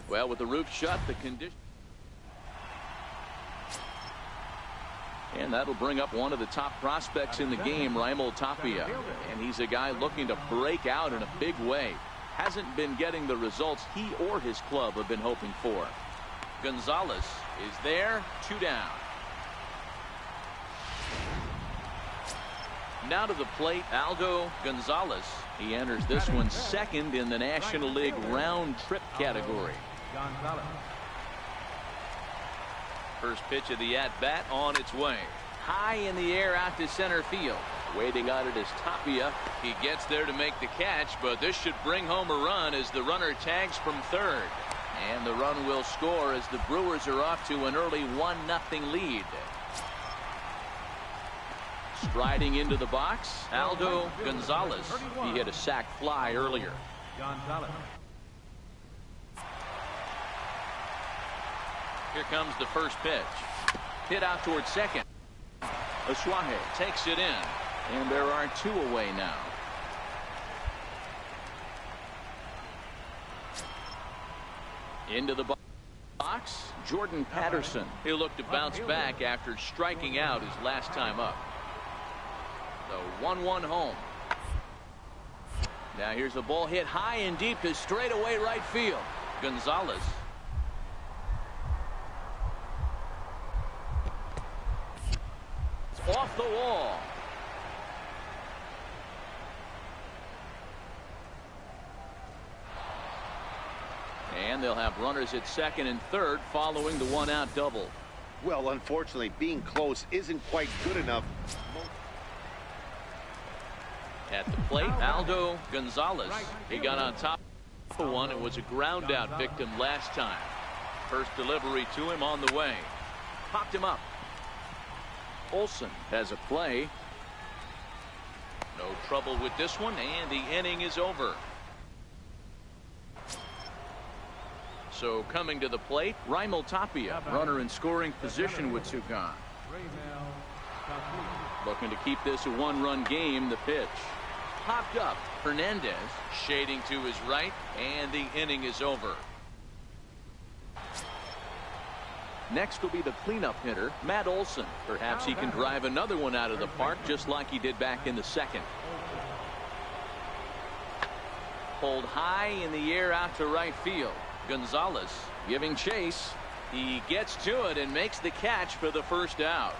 Well, with the roof shut, the condition. And that'll bring up one of the top prospects in the game, Raimel Tapia. And he's a guy looking to break out in a big way. Hasn't been getting the results he or his club have been hoping for. Gonzalez is there, 2 down. Now to the plate, Aldo Gonzalez. He enters this one second in the National League round trip category. First pitch of the at-bat on its way. High in the air out to center field. Waiting on it is Tapia. He gets there to make the catch, but this should bring home a run as the runner tags from third. And the run will score as the Brewers are off to an early 1-0 lead. Striding into the box, Aldo Gonzalez. He hit a sac fly earlier. Here comes the first pitch. Hit out towards second. Asuaje takes it in. And there are 2 away now. Into the box, Jordan Patterson. He'll look to bounce back after striking out his last time up. The 1-1 home. Now here's a ball hit high and deep to straightaway right field. Gonzalez. It's off the wall. And they'll have runners at second and third following the 1-out double. Well, unfortunately, being close isn't quite good enough. At the plate, Aldo Gonzalez. He got on top of one. It was a ground out victim last time. First delivery to him on the way. Popped him up. Olsen has a play. No trouble with this one, and the inning is over. So coming to the plate, Raimel Tapia, runner in scoring position with 2 gone. Looking to keep this a 1-run game. The pitch popped up. Hernandez shading to his right, and the inning is over. Next will be the cleanup hitter, Matt Olson. Perhaps he can drive another one out of the park just like he did back in the second. Pulled high in the air out to right field. Gonzalez giving chase. He gets to it and makes the catch for the first out.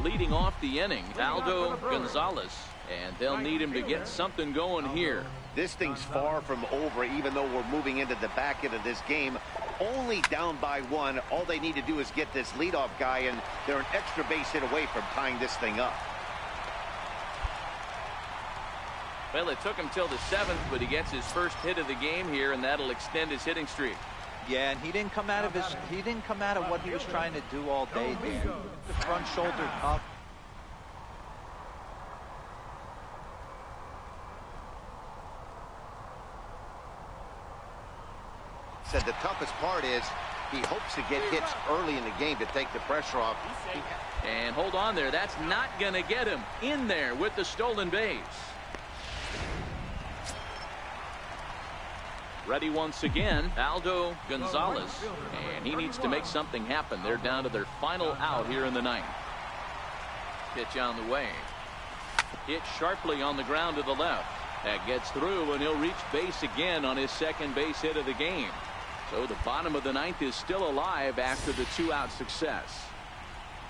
Leading off the inning, Aldo Gonzalez, and they'll need him to get something going here. This thing's far from over, even though we're moving into the back end of this game. Only down by 1. All they need to do is get this leadoff guy, and they're an extra base hit away from tying this thing up. Well, it took him till the 7th, but he gets his first hit of the game here, and that'll extend his hitting streak. Yeah, and he didn't come out of what he was trying to do all day, Dan. The front shoulder up. Said the toughest part is he hopes to get hits early in the game to take the pressure off. And hold on there. That's not going to get him in there with the stolen base. Ready once again, Aldo Gonzalez. And he needs to make something happen. They're down to their final out here in the 9th. Pitch on the way. Hit sharply on the ground to the left. That gets through, and he'll reach base again on his second base hit of the game. So the bottom of the 9th is still alive after the 2-out success.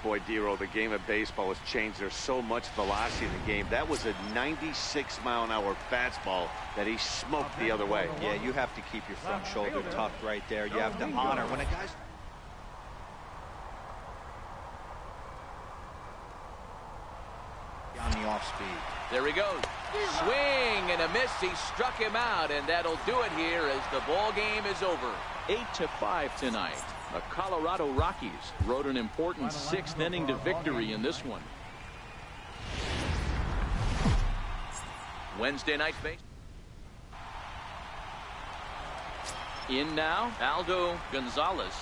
Boy, Dero, the game of baseball has changed. There's so much velocity in the game. That was a 96-mile-an-hour fastball that he smoked the other way. Yeah, you have to keep your front shoulder tucked right there. You have to honor when a guy's on the off speed. There he goes. Swing and a miss. He struck him out, and that'll do it here as the ball game is over. 8-5 tonight. The Colorado Rockies rode an important 6th inning to victory in this one. Wednesday night base. In now, Aldo Gonzalez.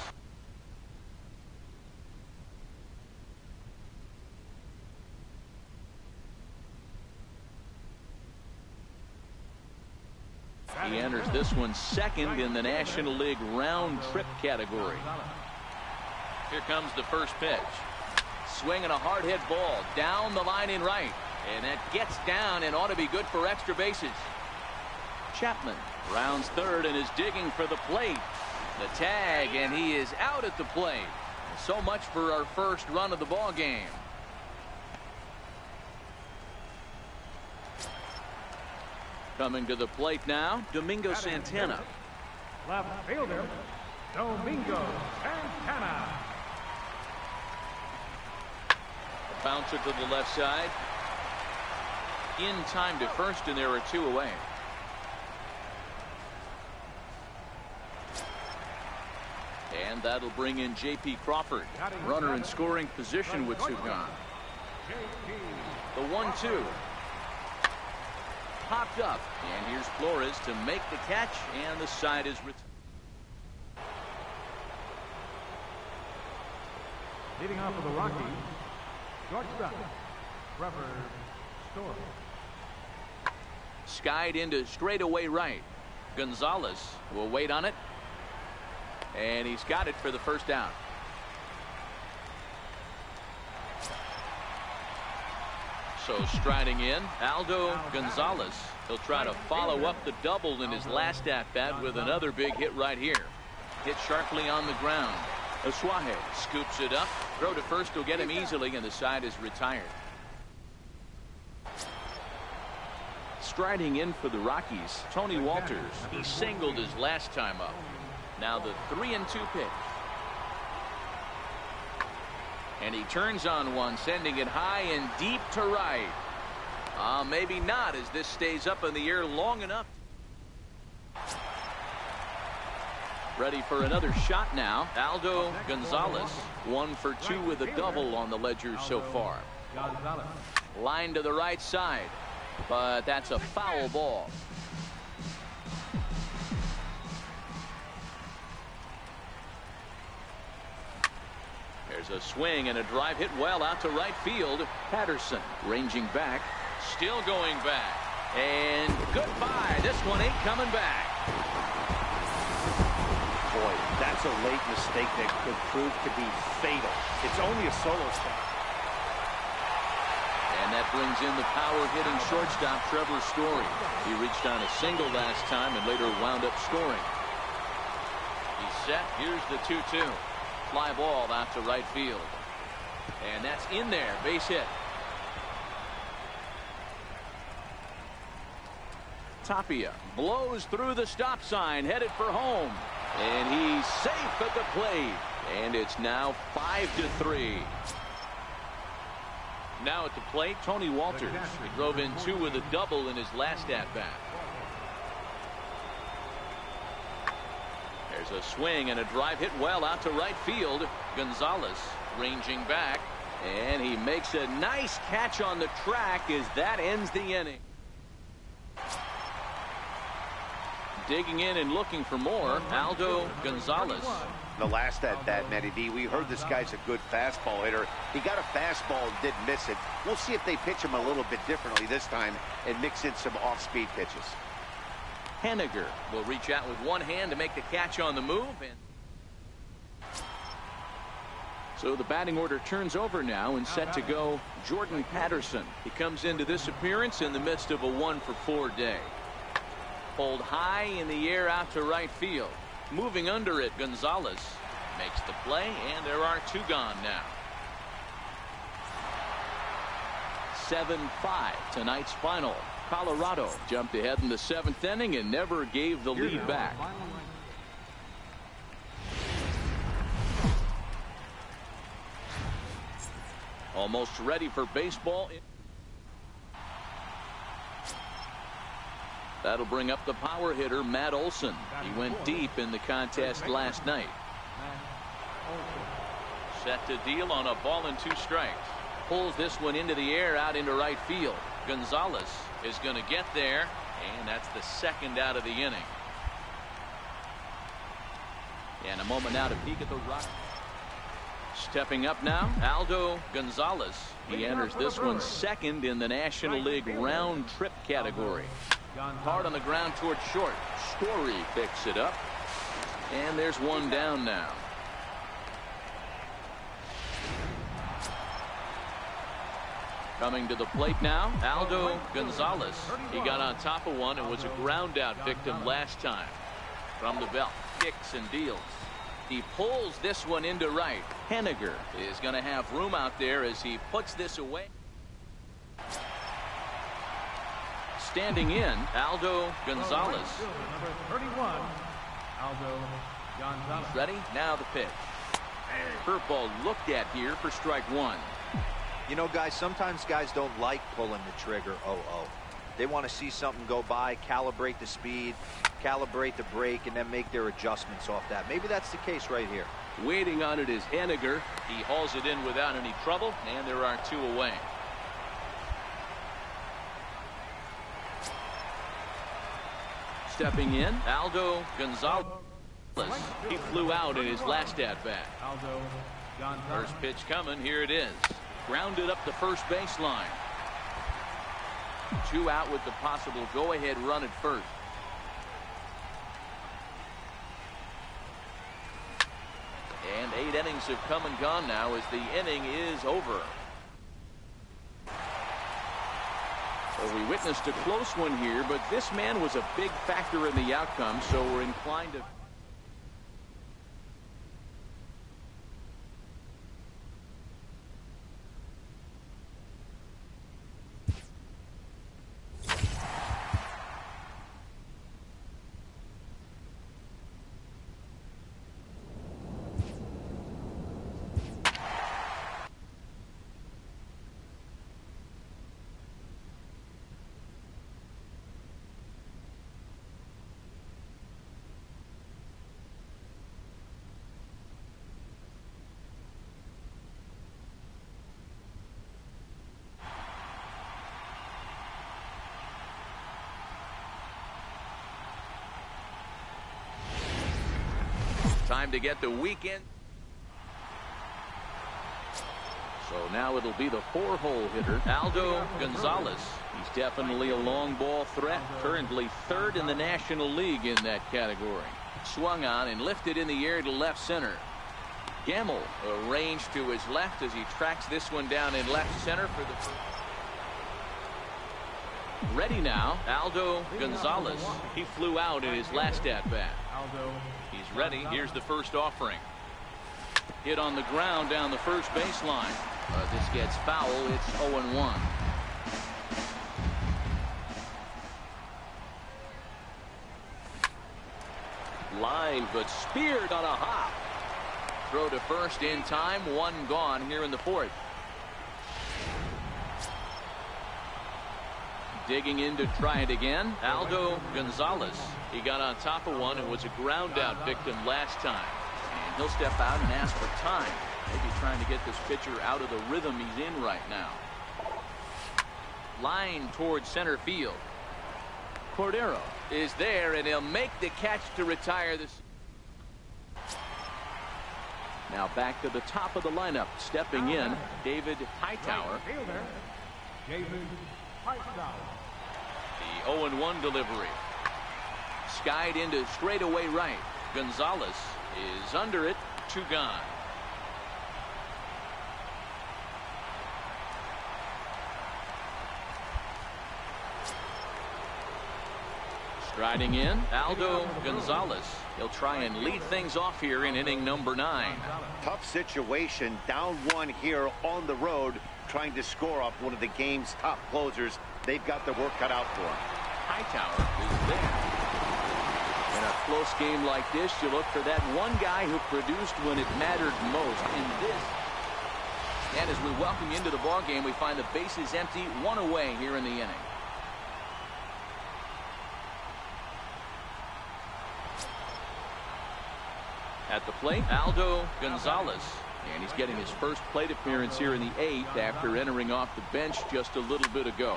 He enters this one second in the National League round trip category. Here comes the first pitch. Swinging a hard hit ball down the line in right. And that gets down and ought to be good for extra bases. Chapman rounds third and is digging for the plate. The tag, and he is out at the plate. So much for our first run of the ball game. Coming to the plate now, Domingo Santana. Left fielder, Domingo Santana. Bouncer to the left side. In time to first, and there are two away. And that'll bring in J.P. Crawford. Runner in scoring position with two gone. The 1-2. Popped up. And here's Flores to make the catch, and the side is returned. Leading off for the Rockies, shortstop, Trevor Story. Skied into straightaway right. Gonzalez will wait on it. And he's got it for the first down. So striding in, Aldo Gonzalez. He'll try to follow up the double in his last at-bat with another big hit right here. Hit sharply on the ground. Asuaje scoops it up. Throw to first will get him easily, and the side is retired. Striding in for the Rockies, Tony Walters. He singled his last time up. Now the 3-2 pitch. And he turns on one, sending it high and deep to right. Maybe not, as this stays up in the air long enough. Ready for another shot now. Aldo Gonzalez, 1 for 2 with a double on the ledger so far. Line to the right side, but that's a foul ball. There's a swing and a drive hit well out to right field. Patterson ranging back, still going back, and goodbye. This one ain't coming back. Boy, that's a late mistake that could prove to be fatal. It's only a solo stop. And that brings in the power-hitting shortstop Trevor Story. He reached on a single last time and later wound up scoring. He's set. Here's the 2-2. Fly ball out to right field. And that's in there. Base hit. Tapia blows through the stop sign, headed for home. And he's safe at the plate. And it's now 5-3. Now at the plate, Tony Walters. He drove in 2 with a double in his last at-bat. There's a swing and a drive hit well out to right field. Gonzalez ranging back, and he makes a nice catch on the track as that ends the inning. Digging in and looking for more, Aldo Gonzalez. The last at-bat, Matty D, we heard this guy's a good fastball hitter. He got a fastball and didn't miss it. We'll see if they pitch him a little bit differently this time and mix in some off-speed pitches. Henniger will reach out with one hand to make the catch on the move. And so the batting order turns over now, and set to go Jordan Patterson. He comes into this appearance in the midst of a 1-for-4 day. Pulled high in the air out to right field. Moving under it, Gonzalez makes the play, and there are 2 gone now. 7-5 tonight's final. Colorado jumped ahead in the 7th inning and never gave the lead back. Almost ready for baseball. That'll bring up the power hitter, Matt Olson. He went deep in the contest last night. Set to deal on a ball and 2 strikes. Pulls this one into the air out into right field. Gonzalez is going to get there, and that's the 2nd out of the inning. And a moment now to peek at the Rockies. Stepping up now, Aldo Gonzalez. He enters this one second in the National League round trip category. Hard on the ground towards short. Story picks it up. And there's one down now. Coming to the plate now, Aldo Gonzalez. He got on top of one and was a ground out victim last time. From the belt, kicks and deals. He pulls this one into right. Henniger is going to have room out there as he puts this away. Standing in, Aldo Gonzalez. Number 31, Aldo Gonzalez. Ready? Now the pitch. Curveball looked at here for strike one. You know, guys, sometimes guys don't like pulling the trigger 0-0. They want to see something go by, calibrate the speed, calibrate the brake, and then make their adjustments off that. Maybe that's the case right here. Waiting on it is Henniger. He hauls it in without any trouble, and there are two away. Stepping in, Aldo Gonzalez. He flew out in his last at-bat. Aldo Gonzalez. First pitch coming. Here it is. Grounded up the first baseline. 2 out with the possible go-ahead run at first. And 8 innings have come and gone now as the inning is over. Well, we witnessed a close one here, but this man was a big factor in the outcome, so we're inclined to... Time to get the weekend. So now it'll be the 4-hole hitter, Aldo Gonzalez. He's definitely a long ball threat. Currently 3rd in the National League in that category. Swung on and lifted in the air to left center. Gamble arranged to his left as he tracks this one down in left center for the... Ready now, Aldo Gonzalez. He flew out in his last at-bat. He's ready. Here's the first offering. Hit on the ground down the first baseline. This gets foul. It's 0-1. Line, but speared on a hop. Throw to first in time. 1 gone here in the 4th. Digging in to try it again, Aldo Gonzalez. He got on top of one and was a ground out victim last time. And he'll step out and ask for time. Maybe trying to get this pitcher out of the rhythm he's in right now. Line towards center field. Cordero is there, and he'll make the catch to retire this. Now back to the top of the lineup. Stepping in, David Hightower. David Hightower. The 0-1 delivery. Skied into straightaway right. Gonzalez is under it. 2 gone. Striding in, Aldo Gonzalez. He'll try and lead things off here in inning number 9. Tough situation. Down 1 here on the road, trying to score off one of the game's top closers. They've got their work cut out for them. Hightower is there. In a close game like this, you look for that one guy who produced when it mattered most. In this, and as we welcome you into the ball game, we find the bases empty, 1 away here in the inning. At the plate, Aldo Gonzalez. And he's getting his first plate appearance here in the 8th after entering off the bench just a little bit ago.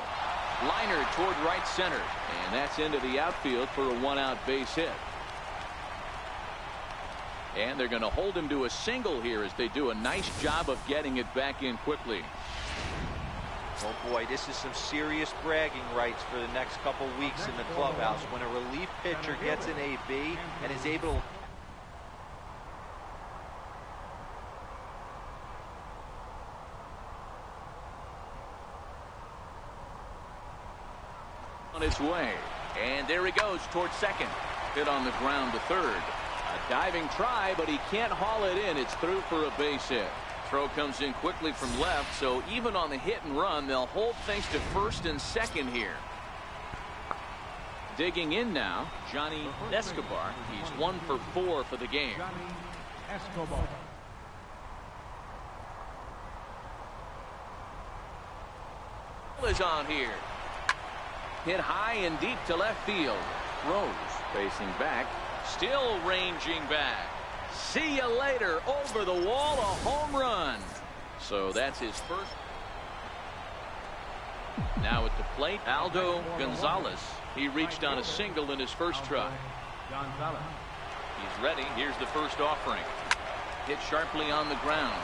Liner toward right center. And that's into the outfield for a 1-out base hit. And they're going to hold him to a single here as they do a nice job of getting it back in quickly. Oh boy, this is some serious bragging rights for the next couple weeks in the clubhouse when a relief pitcher gets an AB and is able to... On its way, and there he goes towards second. Hit on the ground to third. A diving try, but he can't haul it in. It's through for a base hit. Throw comes in quickly from left, so even on the hit and run, they'll hold things to first and second here. Digging in now, Johnny Escobar. He's 1 for 4 for the game. Johnny Escobar. Is on here. Hit high and deep to left field. Rose facing back, still ranging back. See you later. Over the wall, a home run. So that's his first. Now at the plate, Aldo Gonzalez. He reached on a single in his first try. Gonzalez. He's ready. Here's the first offering. Hit sharply on the ground.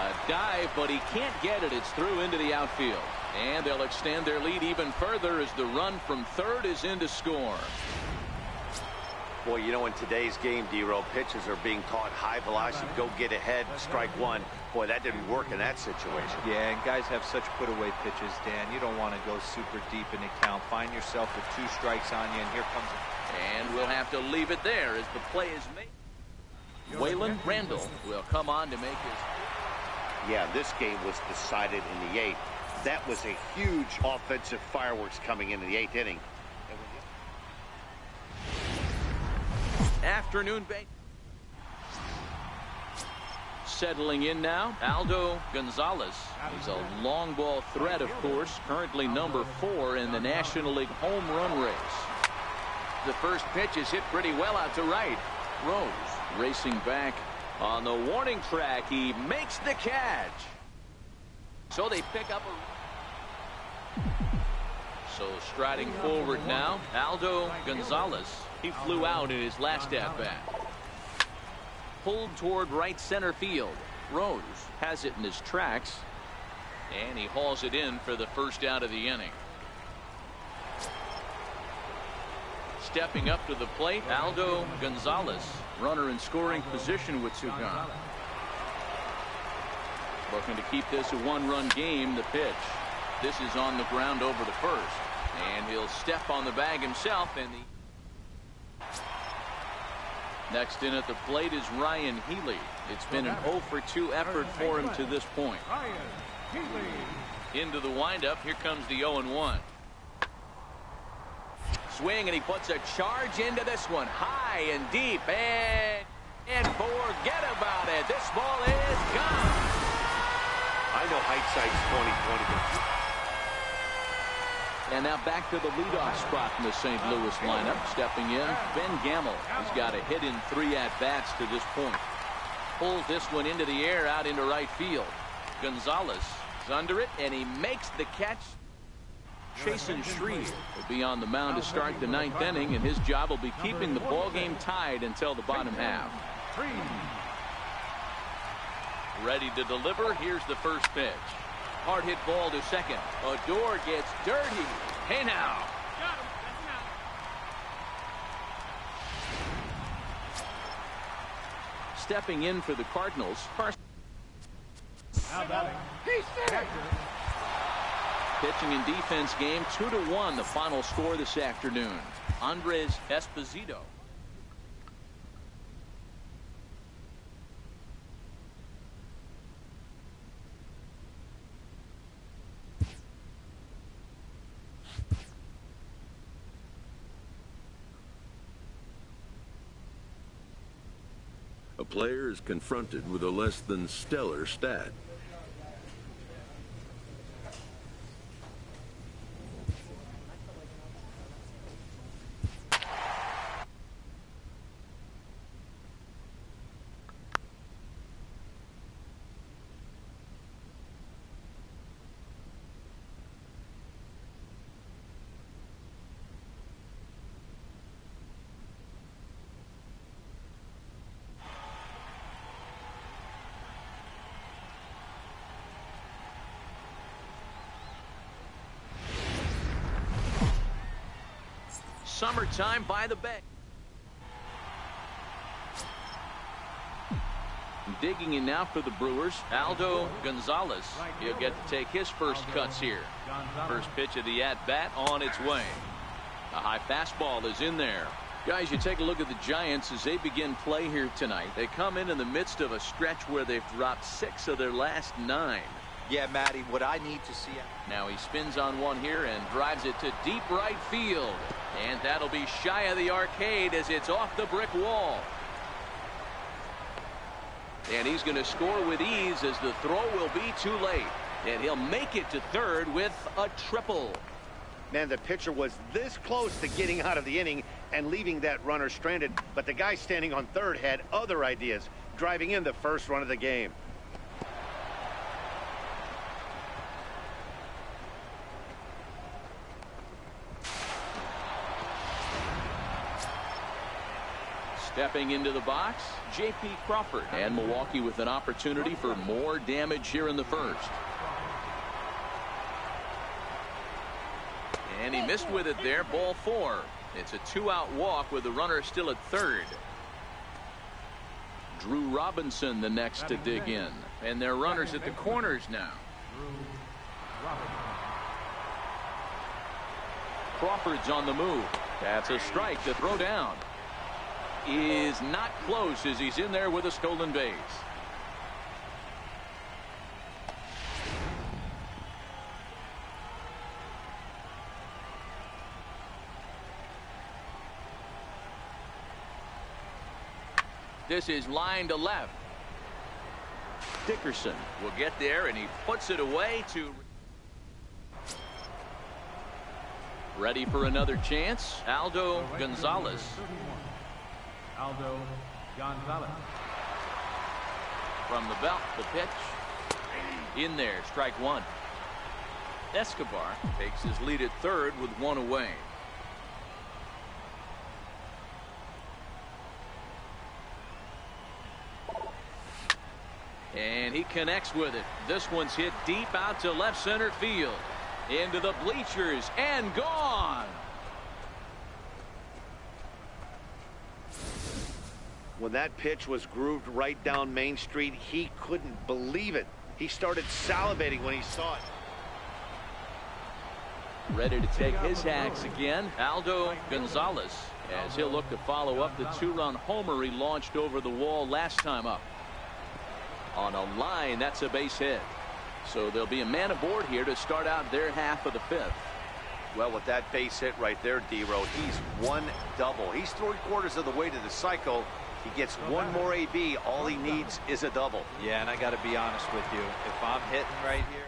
A dive, but he can't get it. It's through into the outfield. And they'll extend their lead even further as the run from third is in to score. Boy, you know, in today's game, D-Row, pitchers are being taught high velocity, go get ahead, strike one. Boy, that didn't work in that situation. Yeah, and guys have such put-away pitches, Dan. You don't want to go super deep in the count. Find yourself with 2 strikes on you, and here comes it. And we'll have to leave it there as the play is made. Waylon Randall will come on to make his... Yeah, this game was decided in the 8th. That was a huge offensive fireworks coming into the 8th inning. Afternoon bank. Settling in now, Aldo Gonzalez. He's a long ball threat, of course, currently number 4 in the National League home run race. The first pitch is hit pretty well out to right. Rose racing back on the warning track. He makes the catch. So they pick up a... So striding forward now, Aldo Gonzalez. He flew out in his last at-bat. Pulled toward right center field. Rose has it in his tracks, and he hauls it in for the first out of the inning. Stepping up to the plate, Aldo Gonzalez. Runner in scoring position with 2 gone. Looking to keep this a 1-run game. The pitch. This is on the ground over the first, and he'll step on the bag himself. And the next in at the plate is Ryan Healy. It's been an 0 for 2 effort for him to this point. Ryan Healy. Into the windup. Here comes the 0-1. Swing, and he puts a charge into this one, high and deep, and forget about it. This ball is gone. I know hindsight's 20/20. And now back to the leadoff spot in the St. Louis lineup. Stepping in, Ben Gamel. He's got a hit in 3 at-bats to this point. Pulls this one into the air out into right field. Gonzalez is under it, and he makes the catch. Chasen Shreve will be on the mound to start the 9th inning, and his job will be keeping the ball game tied until the bottom half. Ready to deliver. Here's the first pitch. Hard hit ball to second. Odor gets dirty. Hey now. Got him. That's an out. Stepping in for the Cardinals. Now batting. Catcher. Pitching and defense game 2-1. The final score this afternoon. Andres Esposito. A player is confronted with a less than stellar stat. Summertime by the bay. Digging in now for the Brewers, Aldo Gonzalez. He'll get to take his first cuts here. First pitch of the at-bat on its way. A high fastball is in there. Guys, you take a look at the Giants as they begin play here tonight. They come in the midst of a stretch where they've dropped 6 of their last 9. Yeah, Matty, what I need to see. Now he spins on one here and drives it to deep right field. And that'll be shy of the arcade as it's off the brick wall. And he's going to score with ease as the throw will be too late. And he'll make it to third with a triple. Man, the pitcher was this close to getting out of the inning and leaving that runner stranded. But the guy standing on third had other ideas, driving in the first run of the game. Stepping into the box, J.P. Crawford. And Milwaukee with an opportunity for more damage here in the first. And he missed with it there, ball 4. It's a 2-out walk with the runner still at third. Drew Robinson the next to dig in. And their runners at the corners now. Crawford's on the move. That's a strike to throw down. Is not close as he's in there with a stolen base. This is line to left. Dickerson will get there and he puts it away to ready for another chance. Aldo Gonzalez. Aldo Gonzalez. From the belt, the pitch. In there, strike 1. Escobar takes his lead at third with 1 away. And he connects with it. This one's hit deep out to left center field. Into the bleachers and gone. When that pitch was grooved right down Main Street, he couldn't believe it. He started salivating when he saw it. Ready to take his hacks again, Aldo Gonzalez, as he'll look to follow up the 2-run homer he launched over the wall last time up. On a line, that's a base hit. So there'll be a man aboard here to start out their half of the 5th. Well, with that base hit right there, D-Row, he's 1 double. He's 3/4 of the way to the cycle. He gets 1 more AB. All he needs is a double. Yeah, and I got to be honest with you. If I'm hitting right here.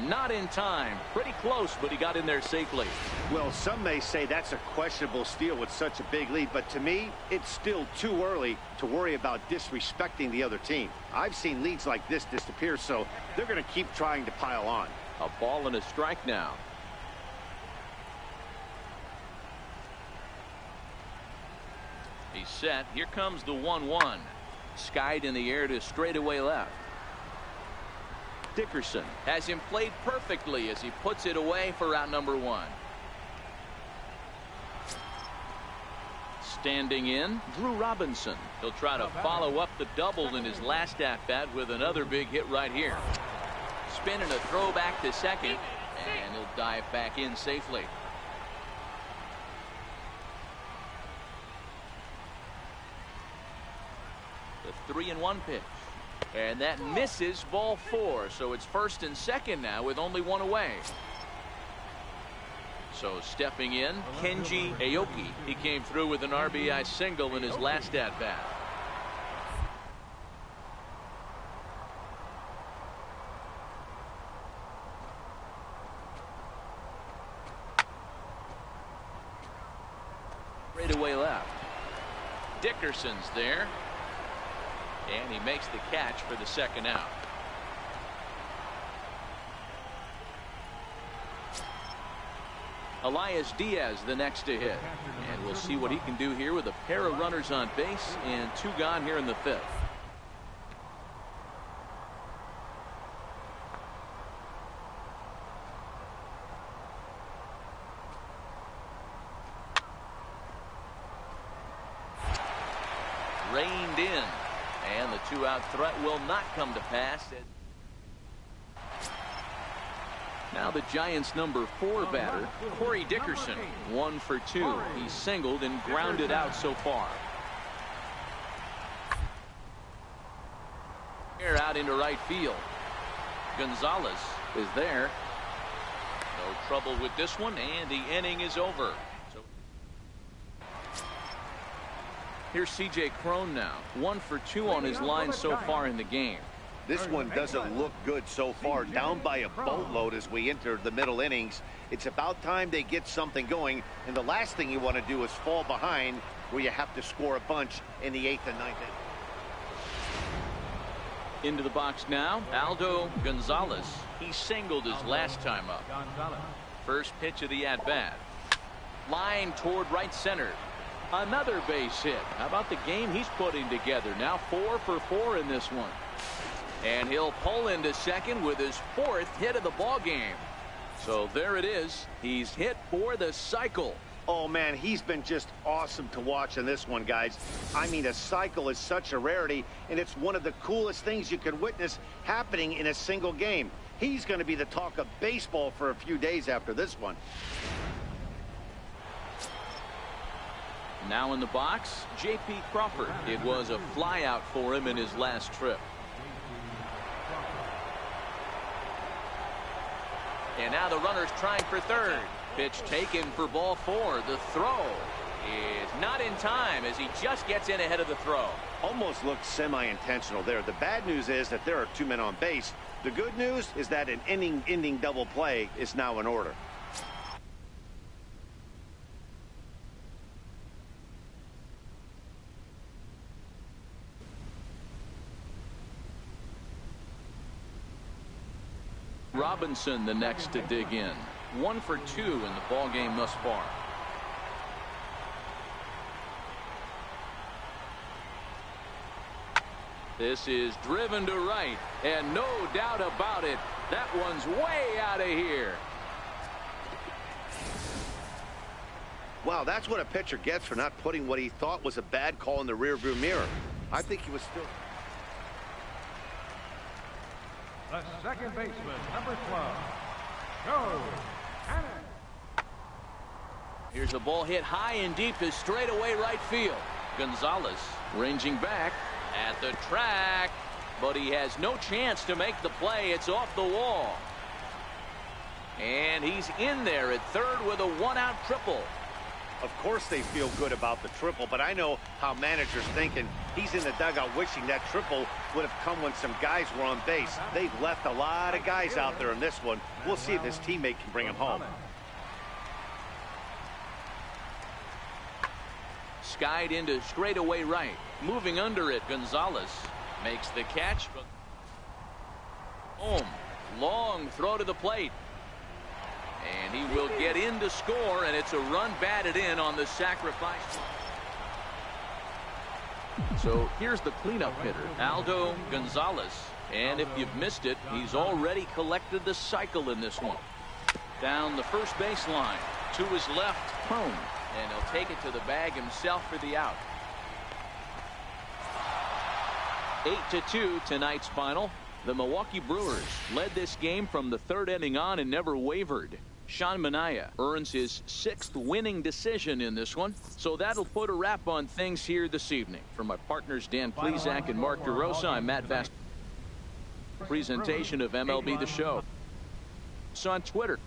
Not in time. Pretty close, but he got in there safely. Well, some may say that's a questionable steal with such a big lead, but to me, it's still too early to worry about disrespecting the other team. I've seen leads like this disappear, so they're going to keep trying to pile on. A ball and a strike now. He's set. Here comes the 1-1. Skied in the air to straightaway left. Dickerson has him played perfectly as he puts it away for out number 1. Standing in, Drew Robinson. He'll try to follow up the double in his last at-bat with another big hit right here. Spin and a throw back to second, and he'll dive back in safely. The 3-1 pitch. And that misses, ball 4. So it's first and second now with only 1 away. So stepping in, Kenji Aoki. He came through with an RBI single in his last at-bat. Straightaway left. Dickerson's there. And he makes the catch for the second out. Elias Diaz the next to hit. And we'll see what he can do here with a pair of runners on base and 2 gone here in the 5th. Reined in. And the 2-out threat will not come to pass. Now the Giants' number 4 batter, Corey Dickerson, 1 for 2. He's singled and grounded out so far. Here out into right field. Gonzalez is there. No trouble with this one, and the inning is over. So here's C.J. Cron now, 1 for 2 on his line so far in the game. This one doesn't look good so far. Down by a boatload as we enter the middle innings. It's about time they get something going. And the last thing you want to do is fall behind where you have to score a bunch in the 8th and 9th inning. Into the box now, Aldo Gonzalez. He singled his last time up. First pitch of the at-bat. Line toward right center. Another base hit. How about the game he's putting together? Now 4 for 4 in this one. And he'll pull into second with his 4th hit of the ball game. So there it is. He's hit for the cycle. Oh, man, he's been just awesome to watch in this one, guys. I mean, a cycle is such a rarity, and it's one of the coolest things you can witness happening in a single game. He's going to be the talk of baseball for a few days after this one. Now in the box, J.P. Crawford. It was a flyout for him in his last trip. And now the runner's trying for third. Pitch taken for ball 4. The throw is not in time as he just gets in ahead of the throw. Almost looked semi-intentional there. The bad news is that there are 2 men on base. The good news is that an inning-ending double play is now in order. Robinson the next to dig in. 1 for 2 in the ball game thus far. This is driven to right, and no doubt about it, that one's way out of here. Wow, that's what a pitcher gets for not putting what he thought was a bad call in the rearview mirror. I think he was still... The second baseman, number 12, Joe Cannon. Here's a ball hit high and deep to straightaway right field. Gonzalez ranging back at the track, but he has no chance to make the play. It's off the wall. And he's in there at third with a 1-out triple. Of course they feel good about the triple, but I know how managers think, and he's in the dugout wishing that triple would have come when some guys were on base. They've left a lot of guys out there in this one. We'll see if his teammate can bring him home. Skied into straightaway right. Moving under it, Gonzalez makes the catch. Home. Long throw to the plate. And he will get in to score, and it's a run batted in on the sacrifice. So here's the cleanup hitter, Aldo Gonzalez. And if you've missed it, he's already collected the cycle in this one. Down the first baseline. To his left, Cron. And he'll take it to the bag himself for the out. 8-2 tonight's final. The Milwaukee Brewers led this game from the 3rd inning on and never wavered. Sean Manaea earns his 6th winning decision in this one. So that'll put a wrap on things here this evening. For my partners Dan Plesac and Mark DeRosa, I'm Matt Vast. Presentation of MLB The Show. It's on Twitter